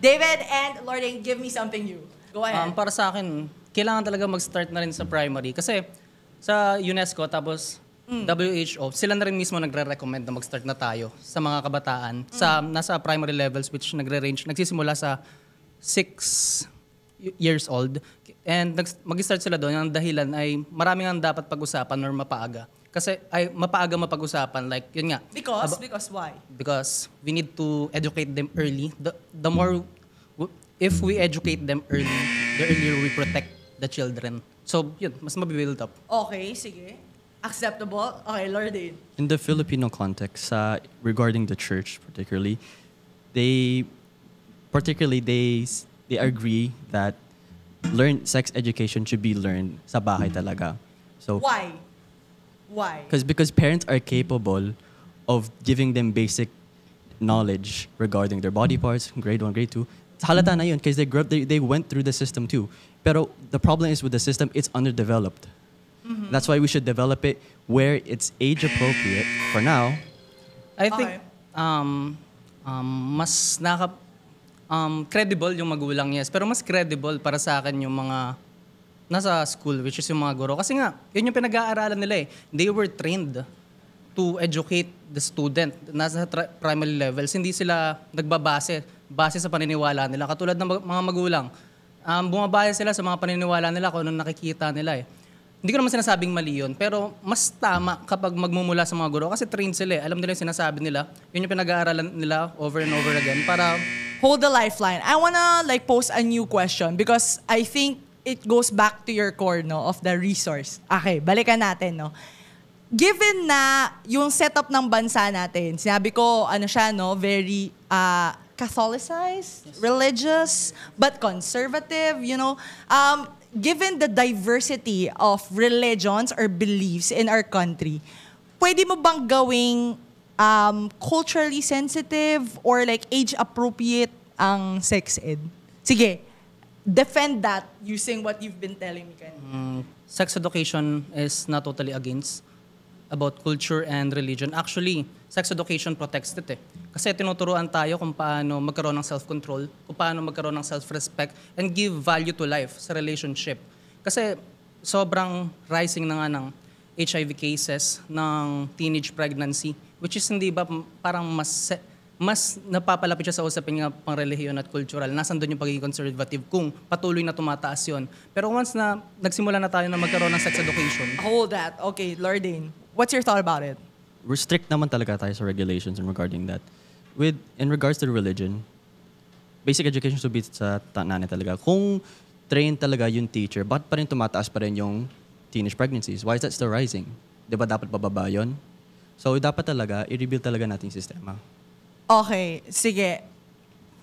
David and Lorraine, give me something new. Go ahead. Para sa akin, kailangan talaga mag-start na rin sa primary. Kasi sa UNESCO, tapos WHO, sila na rin mismo nagre-recommend na mag-start na tayo sa mga kabataan. Nasa primary levels, which nagre-range, nagsisimula sa 6 years old. And mag-start sila doon. Ang dahilan ay maraming ang dapat pag-usapan or mapaaga. Kasi ay mapaaga mapag-usapan. Like, yun nga. Because why? Because we need to educate them early. The more, if we educate them early, the earlier we protect the children. So, yun, mas mabibuild up. Okay, sige. Acceptable? Okay, Lorraine. In the Filipino context, regarding the church particularly, they agree that sex education should be learned sa bahay talaga. So Why? Because parents are capable of giving them basic knowledge regarding their body parts, grade 1, grade 2. Halata na yun because they went through the system too. Pero the problem is with the system, it's underdeveloped. That's why we should develop it where it's age appropriate for now. I think mas credible yung magulang, yes. Pero mas credible para sa akin yung mga nasa school, which is yung mga guro. Kasi nga, yun yung pinag-aaralan nila eh. They were trained to educate the student. Nasa primary levels, hindi sila base sa paniniwala nila. Katulad ng mga magulang, bumabase sila sa mga paniniwala nila kung anong nakikita nila eh. Hindi ko naman sinasabing mali yun, pero mas tama kapag magmumula sa mga guro kasi trained sila eh. Alam nila yung sinasabi nila. Yun yung pinag-aaralan nila over and over again para... Hold the lifeline. I wanna pose a new question because I think it goes back to your core of the resource. Okay, balikan natin Given na yung setup ng bansa natin, sinabi ko very Catholicized, yes, religious, but conservative, given the diversity of religions or beliefs in our country, pwede mo bang gawing culturally sensitive or age-appropriate ang sex ed? Sige, defend that using what you've been telling me kanina. Sex education is not totally against about culture and religion. Actually, sex education protects it eh. Kasi tinuturuan tayo kung paano magkaroon ng self-control, kung paano magkaroon ng self-respect, and give value to life sa relationship. Kasi sobrang rising na nga ng HIV cases, ng teenage pregnancy, which is hindi ba parang mas napapalapit siya sa usapin nga pang relihiyon at cultural. Nasaan doon yung pagiging conservative kung patuloy na tumataas yun. Pero once na nagsimula na tayo na magkaroon ng sex education. Hold that. Okay, Lorraine, what's your thought about it? We're strict naman talaga tayo sa regulations in regarding that. In regards to the religion, basic education should be sa nanay talaga. Kung trained talaga yung teacher, ba't pa rin tumataas pa rin yung teenage pregnancies? Why is that still rising? Di ba dapat bababa yun? So dapat talaga, i-rebuild talaga natin yung sistema. Okay, sige.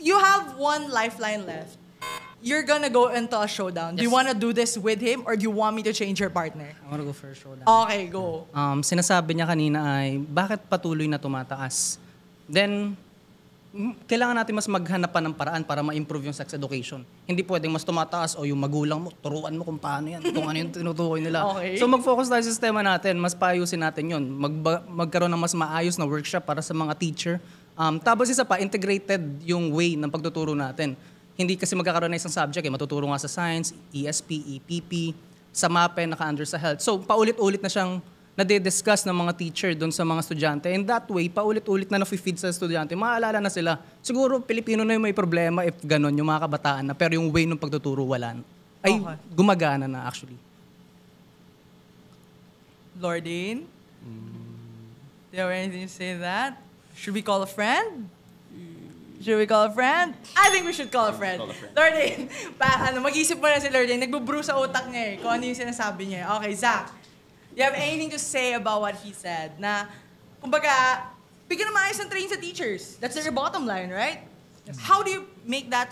You have one lifeline left. You're gonna go into a showdown. Yes. Do you wanna do this with him or do you want me to change your partner? I wanna go for a showdown. Okay, go. Sinasabi niya kanina ay, bakit patuloy na tumataas? Then, kailangan natin mas maghanap pa ng paraan para ma-improve yung sex education. Hindi pwedeng mas tumataas o yung magulang mo, turuan mo kung paano yan, kung ano yung tinutukoy nila. Okay. So mag-focus tayo sa sistema natin, mas paayusin natin yun. Magkaroon ng mas maayos na workshop para sa mga teacher. Tapos isa pa, integrated yung way ng pagtuturo natin. Hindi kasi magkakaroon na isang subject, matuturo nga sa science, ESP, EPP, sa MAPE, naka-under sa health. So paulit-ulit na siyang nade-discuss ng mga teacher doon sa mga estudyante. And that way, paulit-ulit na na-feed sa estudyante, maaalala na sila. Siguro, Pilipino na yung may problema if ganon, yung mga kabataan na, pero yung way ng pagtuturo, wala. Ay, gumagana na actually. Lorraine? Do you have anything to say to that? Should we call a friend? Should we call a friend? I think we should call a friend. Lorraine, mag-isip mo na si Lorraine. Nagbubrew sa utak niya kung ano yung sinasabi niya. Okay, Zach. You have anything to say about what he said? Na, kumbaga, bigyan ng maayos ng training sa teachers. That's their bottom line, right? Yes. How do you make that?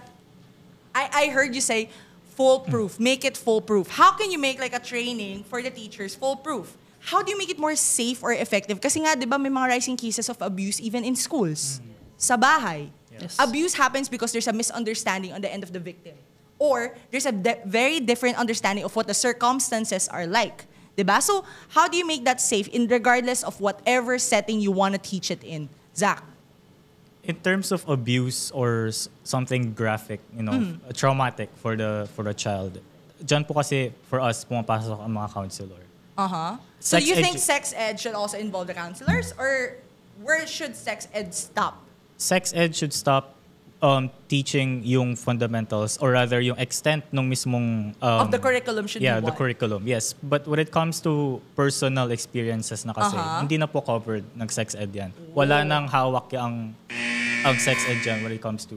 I heard you say foolproof. Make it foolproof. How can you make a training for the teachers foolproof? How do you make it more safe or effective? Kasi nga, di ba, may mga rising cases of abuse even in schools. Sa bahay. Yes. Abuse happens because there's a misunderstanding on the end of the victim. Or there's a very different understanding of what the circumstances are like. Diba? So, how do you make that safe in regardless of whatever setting you want to teach it in? Zach? In terms of abuse or something graphic, traumatic for the child, dyan po kasi for us pumapasok ang mga counselor. So Sex you edu- think sex ed should also involve the counselors, or where should sex ed stop? Sex ed should stop teaching yung fundamentals, or rather yung extent ng mismong Of the curriculum should be the what? curriculum, yes. But when it comes to personal experiences na kasi, hindi na po covered ng sex ed yan. Wala nang hawak ang sex ed yan when it comes to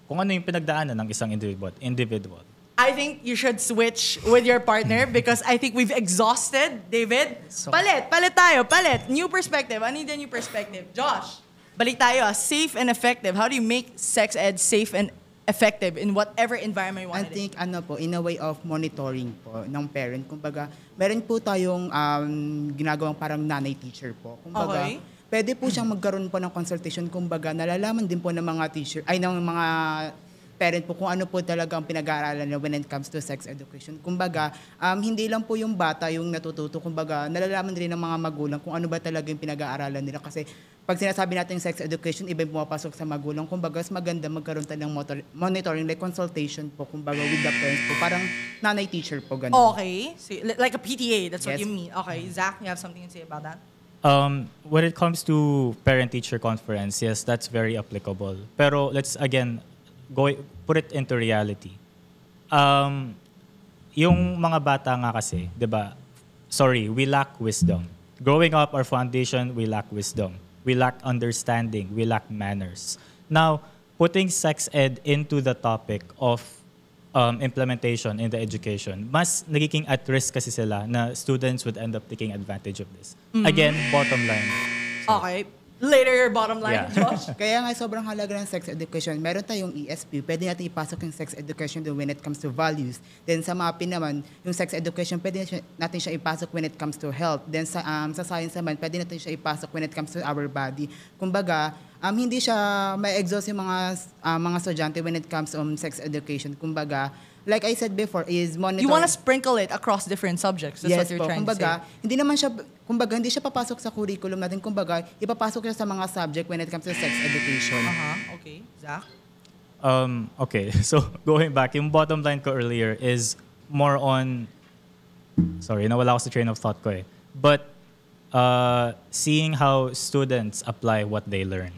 kung ano yung pinagdaanan ng isang individual. I think you should switch with your partner because I think we've exhausted, David. Palit tayo, New perspective. I need a new perspective. Josh, balik tayo. Safe and effective. How do you make sex ed safe and effective in whatever environment you want I think in a way of monitoring po ng parent. Kumbaga, meron po tayong ginagawang parang nanay teacher po. Kumbaga, Okay. pwede po siyang magkaroon po ng consultation. Kumbaga, nalalaman din po ng mga teacher, ng mga parent po kung ano po talaga ang pinag-aaralan na when it comes to sex education. Kumbaga, hindi lang po yung bata yung natututo. Kumbaga, nalalaman din ng mga magulang kung ano ba talaga yung pinag-aaralan nila. Kasi pag sinasabi natin sex education, iba yung pumapasok sa magulang. Kumbaga, mas maganda magkaroon tayo ng monitoring, like consultation po, kumbaga, with the parents po. Parang nanay teacher po, ganun. Okay. So, like a PTA, that's what Yes. you mean. Okay. Zach, you have something to say about that? When it comes to parent-teacher conference, yes, that's very applicable. Pero let's again put it into reality. Yung mga bata nga kasi, 'di ba? Sorry, we lack wisdom. Growing up, our foundation, we lack wisdom. We lack understanding. We lack manners. Now, putting sex ed into the topic of implementation in the education, mas nagiging at risk kasi sila na students would end up taking advantage of this. Again, bottom line. Okay. Later, your bottom line, Yeah. Josh. Kaya nga sobrang halaga ng sex education. Meron tayong ESP, pwede natin ipasok yung sex education doon when it comes to values. Then sa MAPI naman, yung sex education, pwede natin siya ipasok when it comes to health. Then sa science naman, pwede natin siya ipasok when it comes to our body. Kumbaga, hindi siya ma-exhaust yung mga estudyante when it comes sex education. Kumbaga, like I said before, is monitor. You want to sprinkle it across different subjects. That's what you're po. trying Kumbaga, to say. hindi siya papasok sa curriculum natin. Kumbaga, ipapasok siya sa mga subject when it comes to sex education. Okay. Zach? Okay, so going back, yung bottom line ko earlier is more on, sorry, nawala ako sa train of thought ko eh. But seeing how students apply what they learn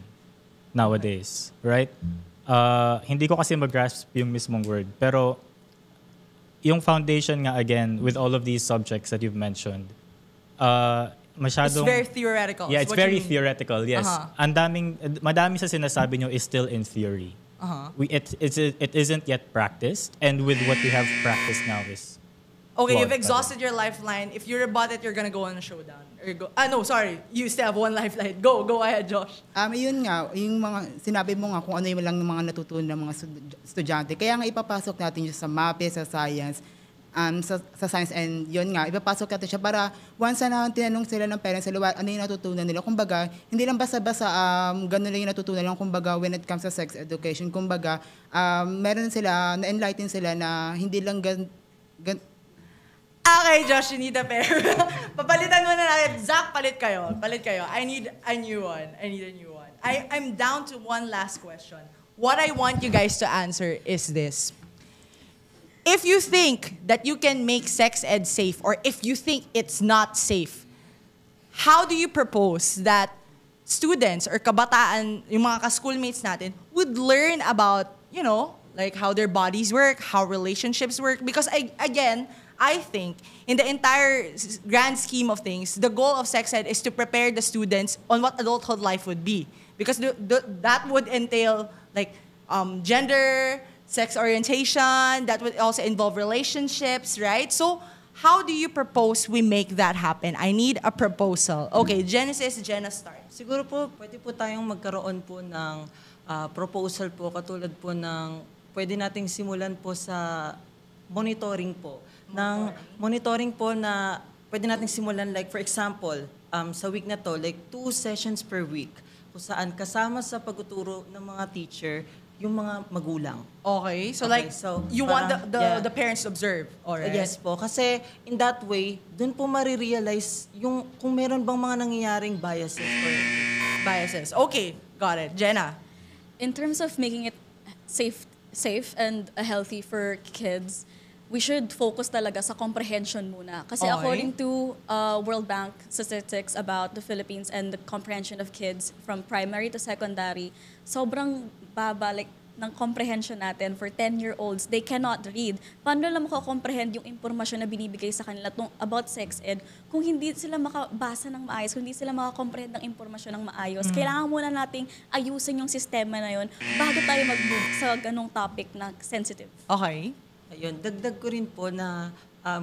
nowadays, right? Hindi ko kasi mag-grasp yung mismong word, pero yung foundation nga again, with all of these subjects that you've mentioned, masyadong... It's very theoretical. Yeah, is it's what you very mean. theoretical, yes. Madami sa sinasabi nyo is still in theory. It isn't yet practiced, and with what we have practiced now is... Okay, flawed you've exhausted your lifeline. If you rebut it, you're gonna go on a showdown. No, sorry. You still have one lifeline. Go ahead, Josh. Yun nga, yung mga sinabi mo nga kung ano yung lang yung mga natutunan ng mga estudyante. Kaya nga ipapasok natin siya sa MAPE, sa science, sa science, and yun nga, ipapasok natin siya para once na tinanong sila ng parents, ano yung natutunan nila. Kumbaga, hindi lang basta-basta ganun lang yung natutunan lang. Kumbaga, when it comes to sex education, kumbaga, meron sila, na-enlighten sila na hindi lang Okay, Josh, you need a pair. Papalitan mo na natin. Zach, palit kayo. I need a new one. I'm down to one last question. What I want you guys to answer is this. If you think that you can make sex ed safe, or if you think it's not safe, how do you propose that students or kabataan, yung mga ka-schoolmates natin, would learn about, like how their bodies work, how relationships work? Because I think in the entire grand scheme of things, the goal of sex ed is to prepare the students on what adulthood life would be. Because that would entail like gender, sex orientation, that would also involve relationships, right? So how do you propose we make that happen? I need a proposal. Okay, Jenna start. Siguro po, pwede po tayong magkaroon po ng proposal po, katulad po ng pwede nating simulan po sa monitoring po. Monitoring po na pwede nating simulan, like for example, sa week na to, like 2 sessions per week, kung saan kasama sa pagtuturo ng mga teacher, yung mga magulang. Okay, so Okay, like so you want parang, the parents to observe, alright? Yes po, kasi in that way, dun po marirealize yung kung meron bang mga nangyayaring biases or biases. Okay, got it. Jenna. In terms of making it safe and healthy for kids, we should focus talaga sa comprehension muna. Kasi Okay. according to World Bank statistics about the Philippines and the comprehension of kids from primary to secondary, sobrang baba ng comprehension natin for 10-year-olds. They cannot read. Paano lang makakomprehend yung impormasyon na binibigay sa kanila about sex ed kung hindi sila makabasa ng maayos, kung hindi sila makakomprehend ng impormasyon ng maayos? Kailangan muna nating ayusin yung sistema na yun bago tayo mag-move sa ganong topic na sensitive. Okay. Ayun, dagdag ko rin po na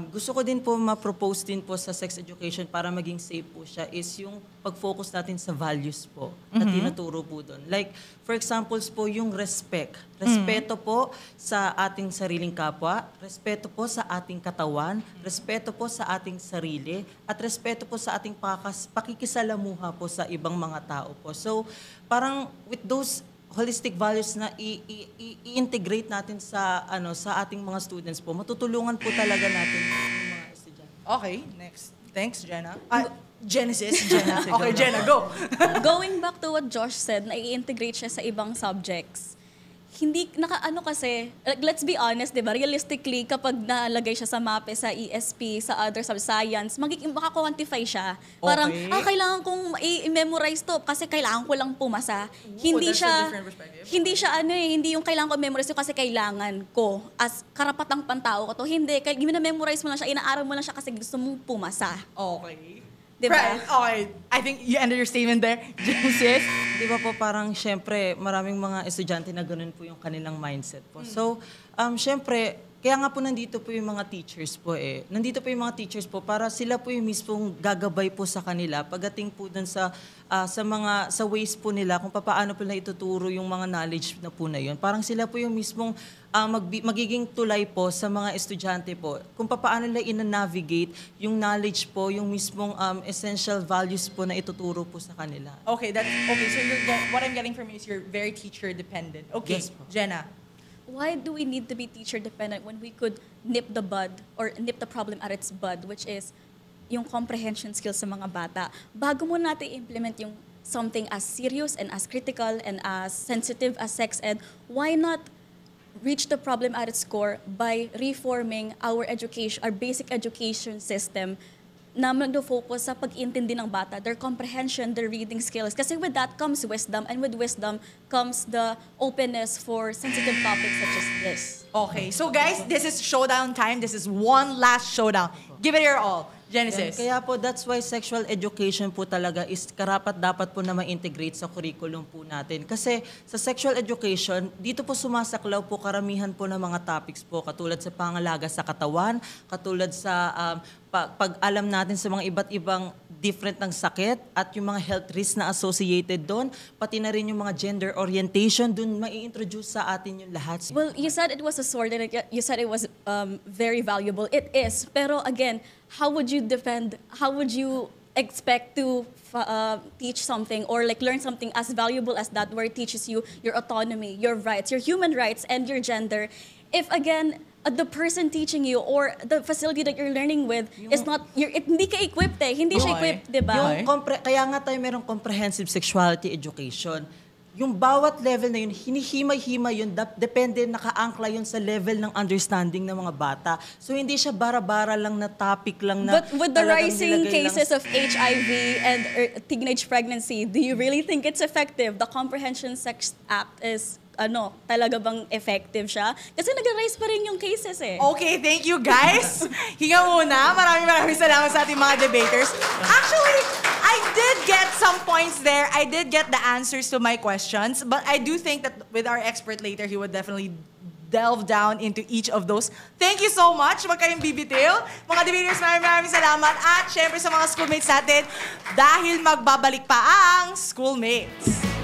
gusto ko din po ma-propose din po sa sex education para maging safe po siya is yung pag-focus natin sa values po na tinuturo po doon. Like, for examples po, yung respect. Respeto po sa ating sariling kapwa, respeto po sa ating katawan, respeto po sa ating sarili, at respeto po sa ating pakikisalamuha po sa ibang mga tao po. So, parang with those holistic values na i-integrate natin sa sa ating mga students po, matutulungan po talaga natin yung mga estudyante. Okay, next. Thanks, Jenna. Genesis, Jenna. Okay, Jenna, go. Going back to what Josh said, na i-integrate siya sa ibang subjects. Hindi, kasi, let's be honest, di ba? Realistically, kapag nalagay siya sa MAPE, sa ESP, sa other science, maka-quantify siya. Parang, kailangan kong i-memorize to kasi kailangan ko lang pumasa. Hindi that's a siya, different perspective. hindi yung kailangan ko memorize to kasi kailangan ko. As karapatang pantao ko to. Hindi, memorize mo lang siya, inaaral mo lang siya kasi gusto mong pumasa. Okay. Diba? Right. Okay. I think you ended your statement there. Genesis. Di ba po parang syempre maraming mga estudyante na ganun po yung kanilang mindset po. So, syempre, kaya nga po nandito po yung mga teachers po eh. Nandito po yung mga teachers po para sila po yung mismong gagabay po sa kanila pagdating po dun sa ways po nila kung paano po nila ituturo yung mga knowledge na po na yun. Parang sila po yung mismong magiging tulay po sa mga estudyante po kung paano nila ina-navigate yung knowledge po, yung mismong essential values po na ituturo po sa kanila. Okay, so what I'm getting from you is you're very teacher dependent. Okay, Yes, po. Jenna. Why do we need to be teacher dependent when we could nip the bud or nip the problem at its bud, which is yung comprehension skills sa mga bata? Bago mo natin implement yung something as serious and as critical and as sensitive as sex ed, why not reach the problem at its core by reforming our basic education system na mag-focus sa pag-intindi ng bata, their comprehension, their reading skills. Kasi with that comes wisdom, and with wisdom comes the openness for sensitive topics such as this. Okay, so guys, this is showdown time. This is one last showdown. Give it your all. Genesis. Kaya po, that's why sexual education po talaga is dapat po na ma-integrate sa curriculum po natin. Kasi sa sexual education, dito po sumasaklaw po karamihan po ng mga topics po, katulad sa pangalaga sa katawan, katulad sa pag-alam natin sa mga iba't ibang different ng sakit at yung mga health risks na associated doon, pati na rin yung mga gender orientation, doon mai-introduce sa atin yung lahat. Well, you said it was a sword and you said it was very valuable. It is. Pero again, how would you expect to teach something or learn something as valuable as that, where it teaches you your autonomy, your rights, your human rights, and your gender, if again, the person teaching you or the facility that you're learning with is not, hindi ka equipped hindi siya equipped, di ba? Kaya nga tayo merong comprehensive sexuality education. Yung bawat level na yun, hinihimay-himay yun, depende, nakaangkla yun sa level ng understanding ng mga bata. So hindi siya bara-bara lang na topic lang na... But with the rising cases of HIV and teenage pregnancy, do you really think it's effective? The Comprehension Sex Act is talaga bang effective siya? Kasi nag-rise pa rin yung cases eh. Okay, thank you guys. Hinga muna. Maraming salamat sa ating mga debaters. Actually, I did get some points there. I did get the answers to my questions. But I do think that with our expert later, he would definitely delve down into each of those. Thank you so much. Huwag kayong bibitiw. Mga debaters, maraming salamat. At syempre sa mga schoolmates natin, dahil magbabalik pa ang Schoolmates.